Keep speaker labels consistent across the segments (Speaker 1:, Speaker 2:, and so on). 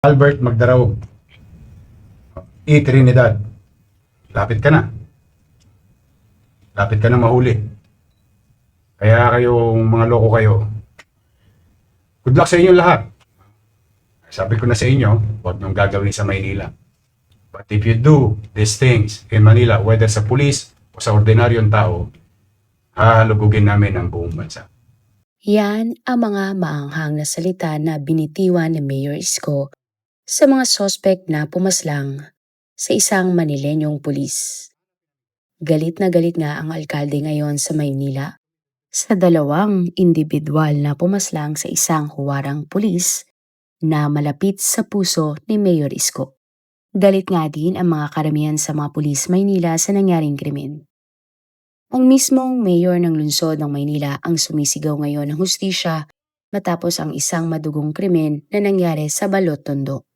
Speaker 1: Albert Magdarao, Trinidad. Lapit ka na. Lapit ka na mahuli. Kaya kayong mga loko kayo, good luck sa inyo lahat. Sabi ko na sa inyo, huwag niyong gagawin sa Maynila. But if you do these things in Manila, whether sa pulis o sa ordinaryong tao, hahalugugin namin ang buong bansa.
Speaker 2: Yan ang mga maanghang na salita na binitiwan ni Mayor Isko sa mga sospek na pumaslang sa isang Manilenyong pulis. Galit na galit nga ang alkalde ngayon sa Maynila sa dalawang individual na pumaslang sa isang huwarang pulis na malapit sa puso ni Mayor Isko. Galit nga din ang mga karamihan sa mga pulis Maynila sa nangyaring krimen. Ang mismong mayor ng lungsod ng Maynila ang sumisigaw ngayon ng hustisya matapos ang isang madugong krimen na nangyari sa Balot Tondo,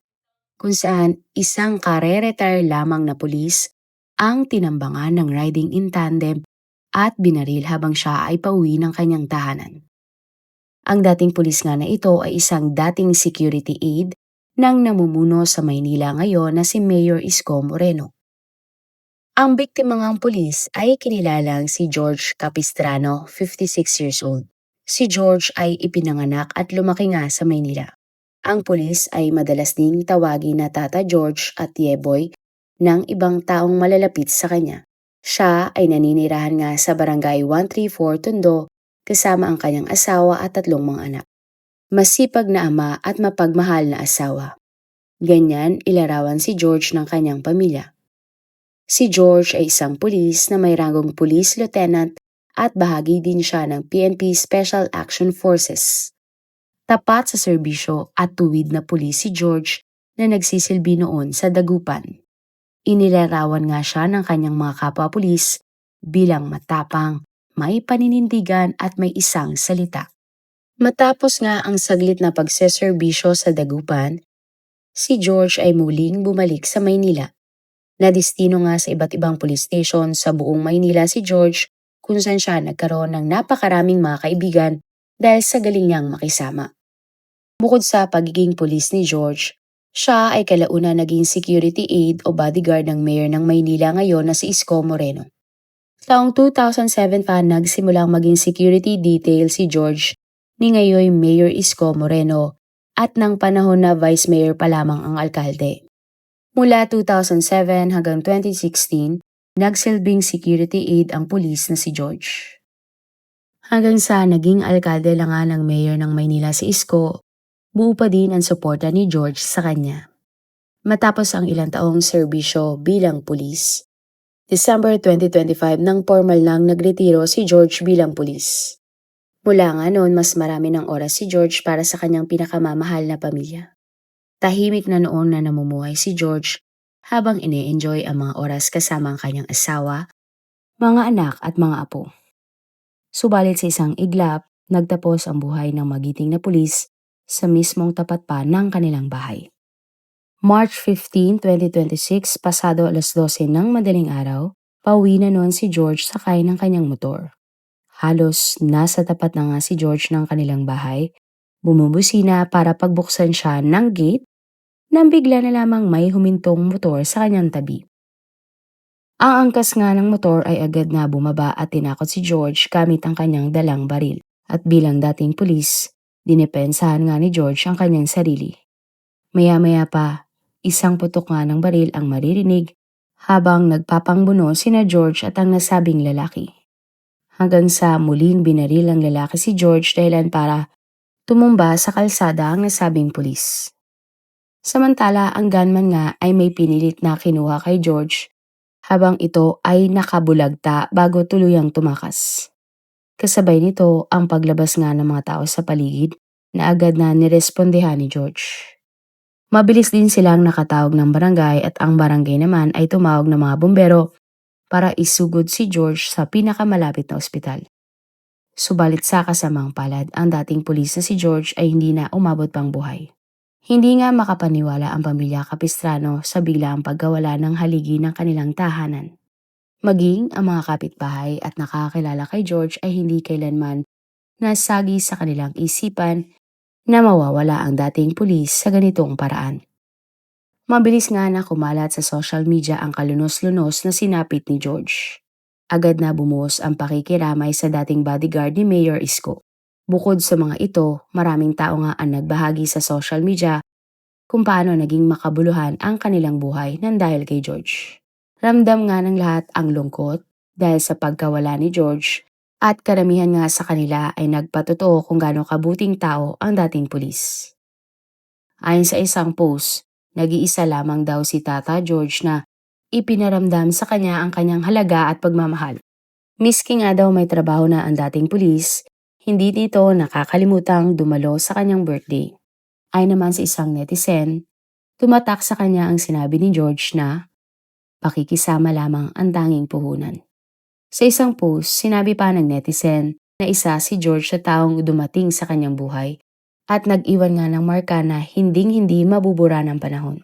Speaker 2: kung saan isang kare-retire lamang na pulis ang tinambangan ng riding in tandem at binaril habang siya ay pauwi ng kanyang tahanan. Ang dating pulis nga na ito ay isang dating security aide ng namumuno sa Maynila ngayon na si Mayor Isko Moreno. Ang biktima ngang pulis ay kinilalang si George Capistrano, 56 years old. Si George ay ipinanganak at lumaki nga sa Maynila. Ang pulis ay madalas ding tawagin na Tata George at Yeboy ng ibang taong malalapit sa kanya. Siya ay naninirahan nga sa Barangay 134 Tondo kasama ang kanyang asawa at 3 mga anak. Masipag na ama at mapagmahal na asawa. Ganyan ilarawan si George ng kanyang pamilya. Si George ay isang pulis na may ranggong police lieutenant at bahagi din siya ng PNP Special Action Forces. Tapat sa serbisyo at tuwid na pulis si George na nagsisilbi noon sa Dagupan. Inilarawan nga siya ng kanyang mga kapwa-pulis bilang matapang, may paninindigan at may isang salita. Matapos nga ang saglit na pagseserbisyo sa Dagupan, si George ay muling bumalik sa Maynila. Nadistino nga sa iba't ibang police station sa buong Maynila si George kung saan siya nagkaroon ng napakaraming mga kaibigan dahil sa galing niyang makisama. Bukod sa pagiging pulis ni George, siya ay kalauna naging security aide o bodyguard ng mayor ng Maynila ngayon na si Isko Moreno. Taong 2007 pa nagsimulang maging security detail si George ni ngayon Mayor Isko Moreno at ng panahon na vice mayor pa lamang ang alkalde. Mula 2007 hanggang 2016, nagsilbing security aide ang pulis na si George. Hanggang sa naging alkalde lang nga ng mayor ng Maynila si Isko, buo pa din ang suporta ni George sa kanya. Matapos ang ilang taong serbisyo bilang pulis, December 2025 nang formal nang nagretiro si George bilang pulis. Mula nga noon mas marami ng oras si George para sa kanyang pinakamamahal na pamilya. Tahimik na noon na namumuhay si George habang ine-enjoy ang mga oras kasama ang kanyang asawa, mga anak at mga apo. Subalit sa isang iglap, nagtapos ang buhay ng magiting na pulis sa mismong tapat pa ng kanilang bahay. March 15, 2026, pasado alas 12 ng madaling araw, pauwi na noon si George sakay ng kanyang motor. Halos nasa tapat na nga si George ng kanilang bahay, bumubusina para pagbuksan siya ng gate nang bigla na lamang may humintong motor sa kanyang tabi. Ang angkas nga ng motor ay agad na bumaba at tinakot si George gamit ang kanyang dalang baril. At bilang dating pulis, dinepensahan nga ni George ang kanyang sarili. Maya-maya pa, isang putok nga ng baril ang maririnig habang nagpapangbuno sina George at ang nasabing lalaki. Hanggang sa muling binaril ang lalaki si George dahilan para tumumba sa kalsada ang nasabing pulis. Samantala, ang gunman nga ay may pinilit na kinuha kay George habang ito ay nakabulagta bago tuluyang tumakas. Kasabay nito ang paglabas nga ng mga tao sa paligid na agad na nirespondehan ni George. Mabilis din silang nakatawag ng barangay at ang barangay naman ay tumawag ng mga bumbero para isugod si George sa pinakamalapit na ospital. Subalit sa kasamang palad, ang dating pulis na si George ay hindi na umabot pang buhay. Hindi nga makapaniwala ang pamilya Capistrano sa biglaang pagkawala ng haligi ng kanilang tahanan. Maging ang mga kapitbahay at nakakilala kay George ay hindi kailanman nasagi sa kanilang isipan na mawawala ang dating pulis sa ganitong paraan. Mabilis nga na kumalat sa social media ang kalunos-lunos na sinapit ni George. Agad na bumuhos ang pakikiramay sa dating bodyguard ni Mayor Isko. Bukod sa mga ito, maraming tao nga ang nagbahagi sa social media kung paano naging makabuluhan ang kanilang buhay nang dahil kay George. Ramdam nga ng lahat ang lungkot dahil sa pagkawala ni George at karamihan nga sa kanila ay nagpatotoo kung gaano kabuting tao ang dating pulis. Ayon sa isang post, nag-iisa lamang daw si Tata George na ipinaramdam sa kanya ang kanyang halaga at pagmamahal. Miski nga daw may trabaho na ang dating pulis, hindi nito nakakalimutang dumalo sa kanyang birthday. Ay naman sa isang netizen, tumatak sa kanya ang sinabi ni George na pakikisama lamang ang tanging puhunan. Sa isang post, sinabi pa ng netizen na isa si George sa taong dumating sa kanyang buhay at nag-iwan nga ng marka na hinding-hindi mabubura ng panahon.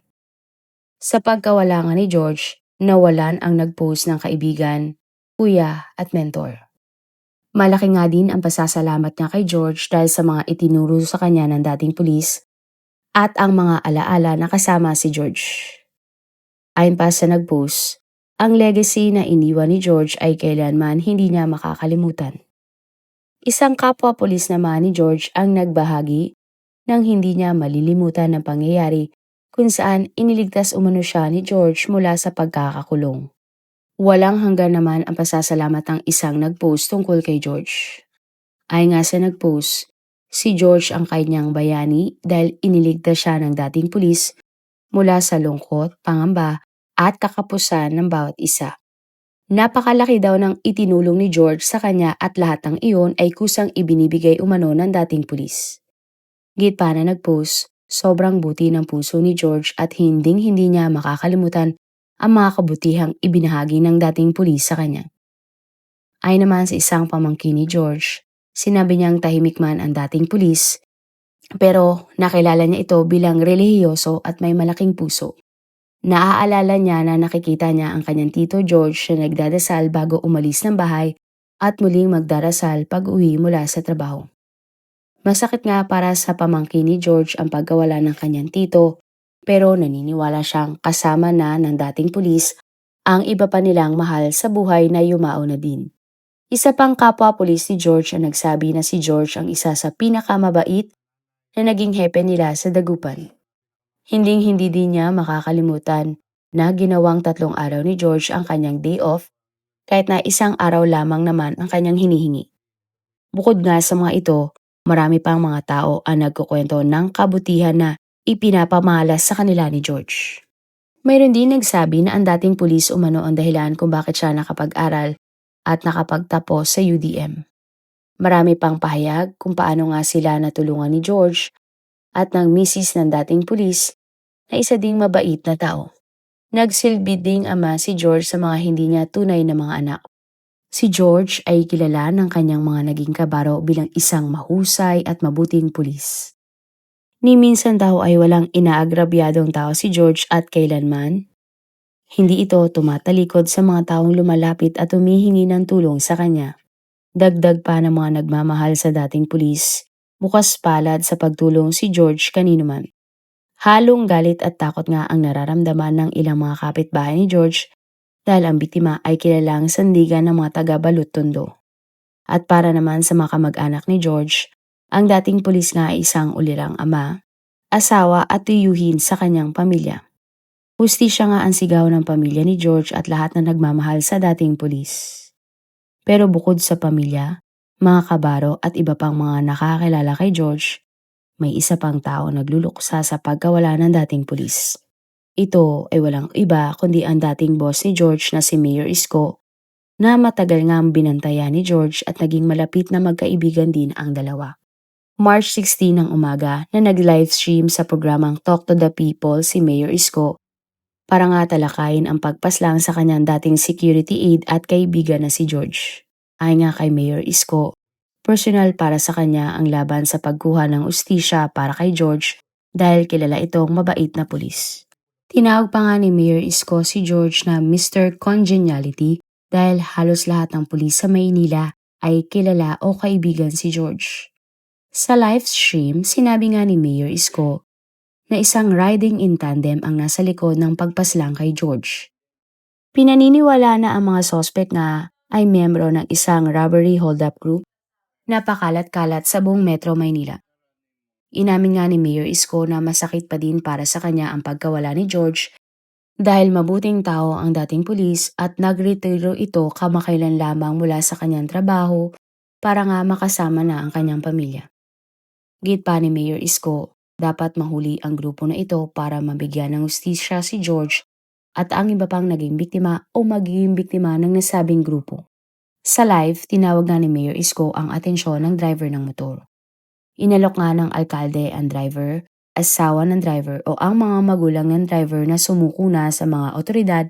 Speaker 2: Sa pagkawala nga ni George, nawalan ang nag-post ng kaibigan, kuya at mentor. Malaki nga din ang pasasalamat niya kay George dahil sa mga itinuro sa kanya ng dating pulis at ang mga alaala na kasama si George. Ayon pa sa nag-post, ang legacy na iniwan ni George ay kailanman hindi niya makakalimutan. Isang kapwa pulis naman ni George ang nagbahagi nang hindi niya malilimutan ng pangyayari kung saan iniligtas umano siya ni George mula sa pagkakakulong. Walang hanggan naman ang pasasalamat ng isang nag-post tungkol kay George. Ayon nga sa nag-post, si George ang kanyang bayani dahil iniligtas siya ng dating pulis mula sa lungkot, pangamba at kakapusan ng bawat isa. Napakalaki daw ng itinulong ni George sa kanya at lahat ng iyon ay kusang ibinibigay umano ng dating pulis. Git pa na nag-post, sobrang buti ng puso ni George at hinding-hindi niya makakalimutan ang mga kabutihang ibinahagi ng dating pulis sa kanya. Ay naman sa isang pamangkin ni George, sinabi niyang tahimik man ang dating pulis, pero nakilala niya ito bilang relihiyoso at may malaking puso. Naaalala niya na nakikita niya ang kanyang tito George na nagdadasal bago umalis ng bahay at muling magdarasal pag uwi mula sa trabaho. Masakit nga para sa pamangkin ni George ang pagkawala ng kanyang tito, pero naniniwala siyang kasama na ng dating pulis ang iba pa nilang mahal sa buhay na yumao na din. Isa pang kapwa pulis ni George ang nagsabi na si George ang isa sa pinakamabait na naging hepe nila sa dagupan. Hinding-hindi din niya makakalimutan na ginawang 3 araw ni George ang kanyang day off kahit na 1 araw lamang naman ang kanyang hinihingi. Bukod nga sa mga ito, marami pang mga tao ang nagkukwento ng kabutihan na ipinapamalas sa kanila ni George. Mayroon din nagsabi na ang dating pulis umano ang dahilan kung bakit siya nakapag-aral at nakapagtapos sa UDM. Marami pang pahayag kung paano nga sila natulungan ni George at ng misis ng dating pulis na isa ding mabait na tao. Nagsilbi ding ama si George sa mga hindi niya tunay na mga anak. Si George ay kilala ng kanyang mga naging kabaro bilang isang mahusay at mabuting pulis. Ni minsan daw ay walang inaagrabyadong tao si George at kailanman hindi ito tumatalikod sa mga taong lumalapit at humihingi ng tulong sa kanya. Dagdag pa ng mga nagmamahal sa dating pulis, bukas palad sa pagtulong si George kanino man. Halong galit at takot nga ang nararamdaman ng ilang mga kapitbahay ni George dahil ang biktima ay kilalang sandigan ng mga taga-Balot-Tondo. At para naman sa mga kamag-anak ni George, ang dating pulis nga ay isang ulirang ama, asawa at tiyuhin sa kanyang pamilya. Hustisya nga ang sigaw ng pamilya ni George at lahat na nagmamahal sa dating pulis. Pero bukod sa pamilya, mga kabaro at iba pang mga nakakilala kay George, may isa pang tao nagluluksa sa pagkawala ng dating pulis. Ito ay walang iba kundi ang dating boss ni George na si Mayor Isko na matagal nga ang binantayan ni George at naging malapit na magkaibigan din ang dalawa. March 16 ng umaga na nag-livestream sa programang Talk to the People si Mayor Isko para nga talakayin ang pagpaslang sa kanyang dating security aide at kaibigan na si George. Ayon nga kay Mayor Isko, personal para sa kanya ang laban sa pagkuha ng ustisya para kay George dahil kilala itong mabait na pulis. Tinawag pa nga ni Mayor Isko si George na Mr. Congeniality dahil halos lahat ng pulis sa Maynila ay kilala o kaibigan si George. Sa live stream, sinabi nga ni Mayor Isko na isang riding in tandem ang nasa likod ng pagpaslang kay George. Pinaniniwala na ang mga sospek nga ay miyembro ng isang robbery hold-up group na pakalat-kalat sa buong Metro Maynila. Inamin nga ni Mayor Isko na masakit pa din para sa kanya ang pagkawala ni George dahil mabuting tao ang dating pulis at nagretiro ito kamakailan lamang mula sa kanyang trabaho para nga makasama na ang kanyang pamilya. Git pa ni Mayor Isko, dapat mahuli ang grupo na ito para mabigyan ng hustisya si George at ang iba pang naging biktima o magiging biktima ng nasabing grupo. Sa live, tinawag nga ni Mayor Isko ang atensyon ng driver ng motor. Inalok nga ng alkalde ang driver, asawa ng driver o ang mga magulang ng driver na sumuko na sa mga otoridad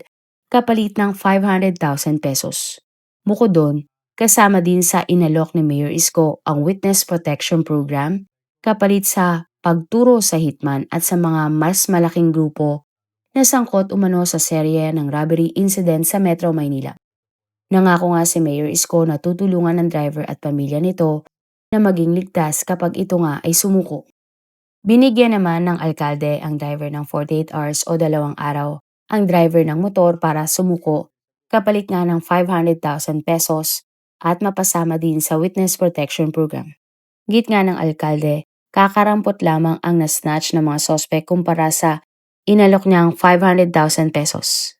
Speaker 2: kapalit ng 500,000 pesos. Bukod doon, kasama din sa inalok ni Mayor Isko ang Witness Protection Program kapalit sa pagturo sa hitman at sa mga mas malaking grupo na sangkot umano sa serye ng robbery incident sa Metro Maynila. Nangako nga si Mayor Isko na tutulungan ng driver at pamilya nito na maging ligtas kapag ito nga ay sumuko. Binigyan naman ng alkalde ang driver ng 48 hours o 2 araw ang driver ng motor para sumuko kapalit nga ng 500,000 pesos at mapasama din sa Witness Protection Program. Git nga ng alkalde, kakarampot lamang ang na-snatch ng mga sospek kumpara sa inalok niyang 500,000 pesos.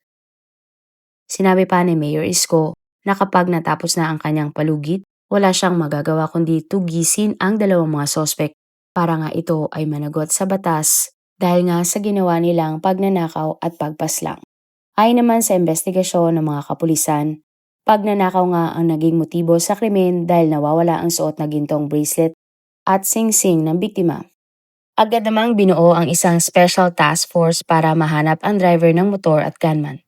Speaker 2: Sinabi pa ni Mayor Isko na kapag natapos na ang kanyang palugit, wala siyang magagawa kundi tugisin ang dalawang mga sospek para nga ito ay managot sa batas dahil nga sa ginawa nilang pagnanakaw at pagpaslang. Ayon naman sa investigasyon ng mga kapulisan, pagnanakaw nga ang naging motibo sa krimen dahil nawawala ang suot na gintong bracelet at sing-sing ng biktima. Agad namang binuo ang isang special task force para mahanap ang driver ng motor at gunman.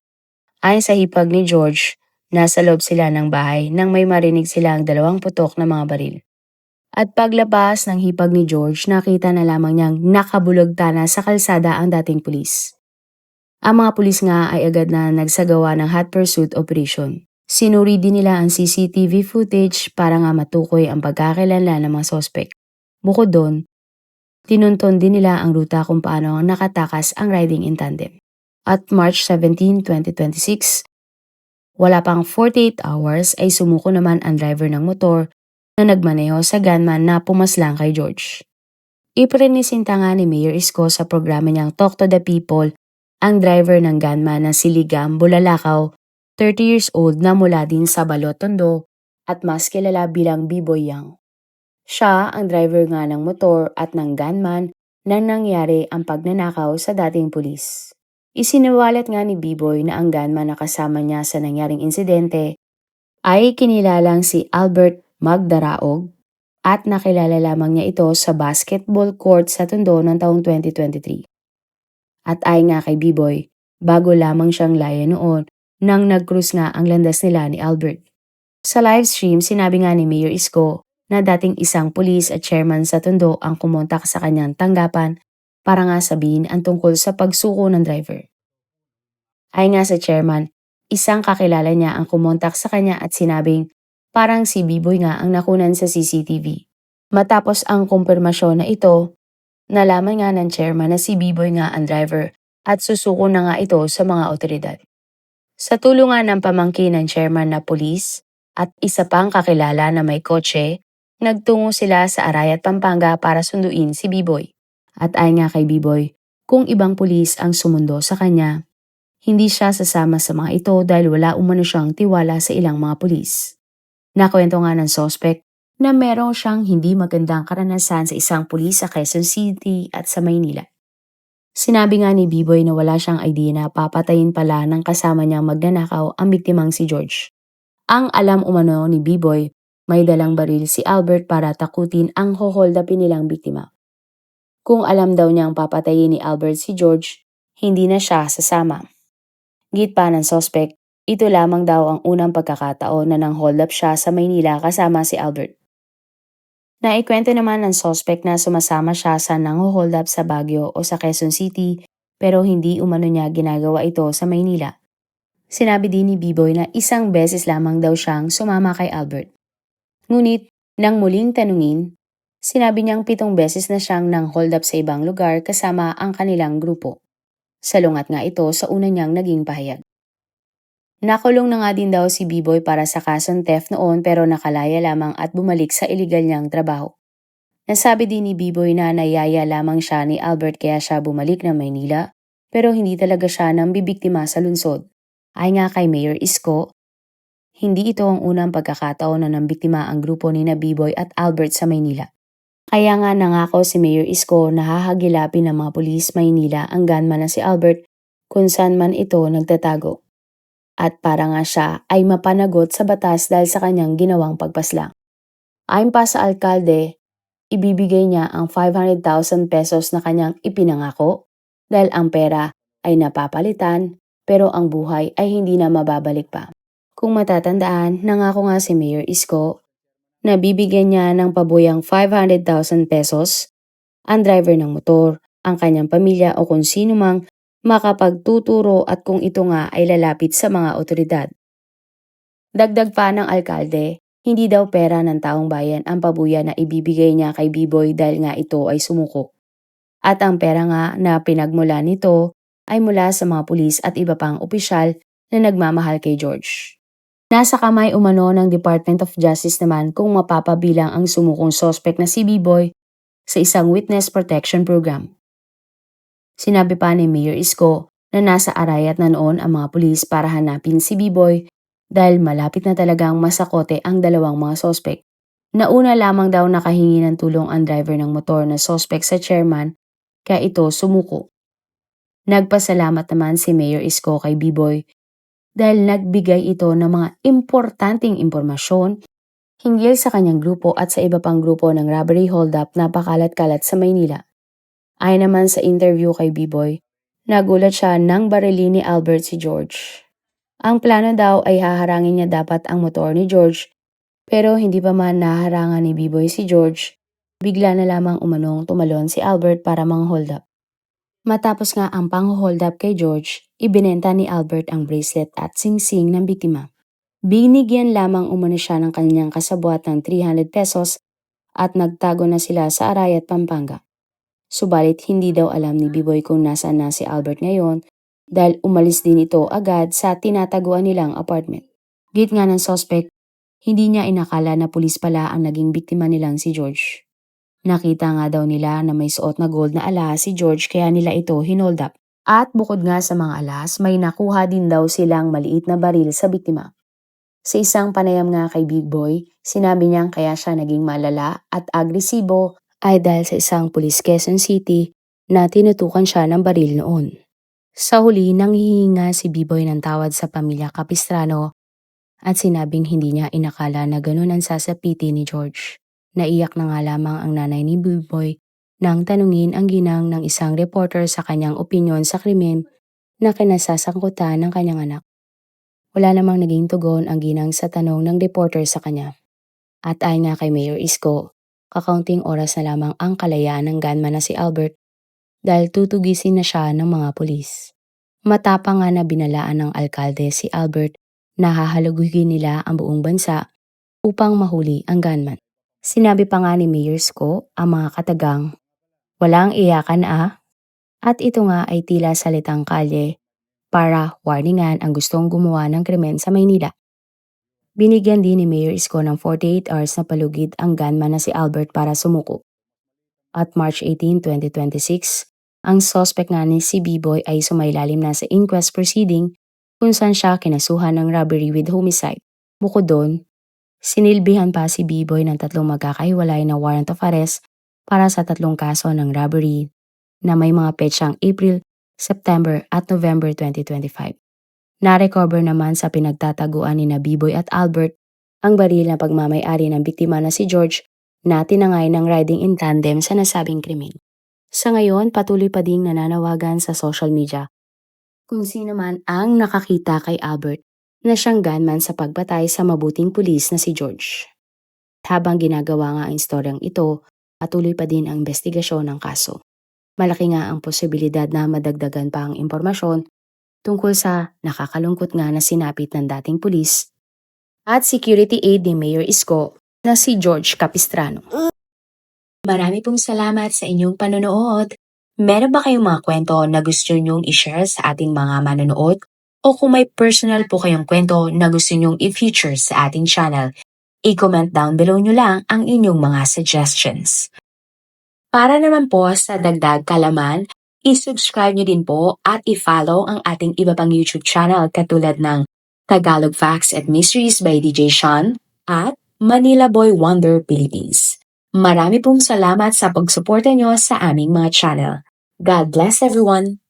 Speaker 2: Ayon sa hipag ni George, nasa loob sila ng bahay nang may marinig silang 2 putok na mga baril. At paglabas ng hipag ni George, nakita na lamang niyang nakabulagta na sa kalsada ang dating pulis. Ang mga pulis nga ay agad na nagsagawa ng hot pursuit operation. Sinuri din nila ang CCTV footage para nga matukoy ang pagkakilala ng mga sospek. Bukod doon, tinunton din nila ang ruta kung paano nakatakas ang riding in tandem. At March 17, 2026, wala pang 48 hours ay sumuko naman ang driver ng motor na nagmaneho sa gunman na pumaslang kay George. Iprinisinta nga ni Mayor Isko sa programa niyang Talk to the People ang driver ng gunman na si Ligam Bulalakaw, 30 years old na mula din sa Balot, Tondo at mas kilala bilang B-Boy Yang. Siya ang driver nga ng motor at ng gunman na nangyari ang pagnanakaw sa dating pulis. Isiniwalat nga ni B-Boy na ang gunman na kasama niya sa nangyaring insidente ay kinilalang si Albert Magdaraog at nakilala lamang niya ito sa basketball court sa Tondo noong taong 2023. At ayon nga kay B-Boy, bago lamang siyang laya noon nang nag-cruise nga ang landas nila ni Albert. Sa live stream, sinabi nga ni Mayor Isko na dating isang pulis at chairman sa Tondo ang kumontak sa kanyang tanggapan para nga sabihin ang tungkol sa pagsuko ng driver. Ayon nga sa chairman, isang kakilala niya ang kumontak sa kanya at sinabing parang si B-Boy nga ang nakunan sa CCTV. Matapos ang kumpirmasyon na ito, nalaman nga ng chairman na si B-Boy nga ang driver at susuko na nga ito sa mga otoridad. Sa tulungan ng pamangkin ng chairman na pulis at isa pang kakilala na may kotse, nagtungo sila sa Arayat, Pampanga para sunduin si B-Boy. At ayon nga kay B-Boy, kung ibang pulis ang sumundo sa kanya, hindi siya sasama sa mga ito dahil wala umano siyang tiwala sa ilang mga pulis. Nakwento nga ng sospek na merong siyang hindi magandang karanasan sa isang pulis sa Quezon City at sa Maynila. Sinabi nga ni B-Boy na wala siyang idea na papatayin pala ng kasama niyang magnanakaw ang biktimang si George. Ang alam umano ni B-Boy, may dalang baril si Albert para takutin ang hoholdapin nilang biktima. Kung alam daw niyang papatayin ni Albert si George, hindi na siya sasama. Git pa ng sospek, ito lamang daw ang unang pagkakataon na nang hold up siya sa Maynila kasama si Albert. Naikwento naman ng sospek na sumasama siya sa nang-hold up sa Baguio o sa Quezon City pero hindi umano niya ginagawa ito sa Maynila. Sinabi din ni B-Boy na isang beses lamang daw siyang sumama kay Albert. Ngunit, nang muling tanungin, Sinabi niyang 7 beses na siyang nang hold up sa ibang lugar kasama ang kanilang grupo. Salungat nga ito sa una niyang naging pahayag. Nakulong na nga din daw si B-Boy para sa kasong theft noon pero nakalaya lamang at bumalik sa illegal niyang trabaho. Nasabi din ni B-Boy na nayaya lamang siya ni Albert kaya siya bumalik ng Maynila pero hindi talaga siya nang bibiktima sa lungsod. Ay nga kay Mayor Isko, hindi ito ang unang pagkakataon na nambiktima ang grupo ni na B-Boy at Albert sa Maynila. Kaya nga nangako si Mayor Isko na hahagilapin ng mga pulis Maynila ang gunman na si Albert kung saan man ito nagtatago. At para nga siya ay mapanagot sa batas dahil sa kanyang ginawang pagpaslang. Ayon pa sa alkalde, ibibigay niya ang 500,000 pesos na kanyang ipinangako dahil ang pera ay napapalitan pero ang buhay ay hindi na mababalik pa. Kung matatandaan, nangako nga si Mayor Isko na bibigyan niya ng pabuyang 500,000 pesos ang driver ng motor, ang kanyang pamilya o kung sino mang makapagtuturo at kung ito nga ay lalapit sa mga otoridad. Dagdag pa ng alkalde, hindi daw pera ng taong bayan ang pabuya na ibibigay niya kay B-Boy dahil nga ito ay sumuko. At ang pera nga na pinagmula nito ay mula sa mga pulis at iba pang opisyal na nagmamahal kay George. Nasa kamay umano ng Department of Justice naman kung mapapabilang ang sumukong sospek na si B-Boy sa isang witness protection program. Sinabi pa ni Mayor Isko na nasa arayat na noon ang mga pulis para hanapin si B-Boy dahil malapit na talagang masakote ang dalawang mga sospek. Nauna lamang daw nakahingi ng tulong ang driver ng motor na sospek sa chairman kaya ito sumuko. Nagpasalamat naman si Mayor Isko kay B-Boy dahil nagbigay ito ng mga importanteng impormasyon hinggil sa kanyang grupo at sa iba pang grupo ng robbery hold-up na pakalat-kalat sa Maynila. Ayon naman sa interview kay B-Boy, nagulat siya nang barilin ni Albert si George. Ang plano daw ay haharangin niya dapat ang motor ni George pero hindi pa man naharangan ni B-Boy si George, bigla na lamang umanong tumalon si Albert para mang-hold up. Matapos nga ang pang-hold up kay George, ibinenta ni Albert ang bracelet at singsing ng biktima. Binigyan lamang umano siya ng kanyang kasabwat ng 300 pesos at nagtago na sila sa Arayat, Pampanga. Subalit hindi daw alam ni B-Boy kung nasaan na si Albert ngayon dahil umalis din ito agad sa tinataguan nilang apartment. Git nga ng suspect, hindi niya inakala na pulis pala ang naging biktima nilang si George. Nakita nga daw nila na may suot na gold na alahas si George kaya nila ito hinold up. At bukod nga sa mga alahas, may nakuha din daw silang maliit na baril sa biktima. Sa isang panayam nga kay B-Boy, sinabi niyang kaya siya naging malala at agresibo ay dahil sa isang pulis Quezon City na tinutukan siya ng baril noon. Sa huli, nanghihinga si B-Boy ng tawad sa pamilya Capistrano at sinabing hindi niya inakala na ganun ang sasapiti ni George. Naiyak na nga lamang ang nanay ni B-Boy nang tanungin ang ginang ng isang reporter sa kanyang opinyon sa krimen na kinasasangkutan ng kanyang anak. Wala namang naging tugon ang ginang sa tanong ng reporter sa kanya. At ayon nga kay Mayor Isko, kakaunting oras na lamang ang kalayaan ng gunman na si Albert dahil tutugisin na siya ng mga pulis. Matapang nga na binalaan ng alkalde si Albert na hahalugugin nila ang buong bansa upang mahuli ang gunman. Sinabi pa nga ni Mayor Isko ang mga katagang, walang iyakan at ito nga ay tila salitang kalye para warningan ang gustong gumawa ng krimen sa Maynila. Binigyan din ni Mayor Isko ng 48 hours na palugid ang gunman na si Albert para sumuko. At March 18, 2026, ang suspect nga ni si B-Boy ay sumailalim na sa inquest proceeding kung saan siya kinasuhan ng robbery with homicide. Bukod doon, sinilbihan pa si B-Boy ng 3 magkakahiwalay na warrant of arrest para sa 3 kaso ng robbery na may mga petsang April, September at November 2025. Na-recover naman sa pinagtataguan ni na B-Boy at Albert ang baril na pagmamay-ari ng biktima na si George na tinangay ng riding in tandem sa nasabing krimen. Sa ngayon, patuloy pa ding nananawagan sa social media kung sino man ang nakakita kay Albert na siyang gunman sa pagbatay sa mabuting pulis na si George. Habang ginagawa nga ang istoryang ito, patuloy pa din ang investigasyon ng kaso. Malaki nga ang posibilidad na madagdagan pa ang impormasyon tungkol sa nakakalungkot nga na sinapit ng dating pulis at security aide ni Mayor Isko na si George Capistrano. Marami pong salamat sa inyong panonood. Meron ba kayong mga kwento na gusto nyong i-share sa ating mga manonood? O kung may personal po kayong kwento na gusto nyong i-feature sa ating channel, i-comment down below nyo lang ang inyong mga suggestions. Para naman po sa dagdag kalaman, i-subscribe nyo din po at i-follow ang ating iba pang YouTube channel katulad ng Tagalog Facts and Mysteries by DJ Sean at Manila Boy Wonder Philippines. Marami pong salamat sa pagsuporta nyo sa aming mga channel. God bless everyone!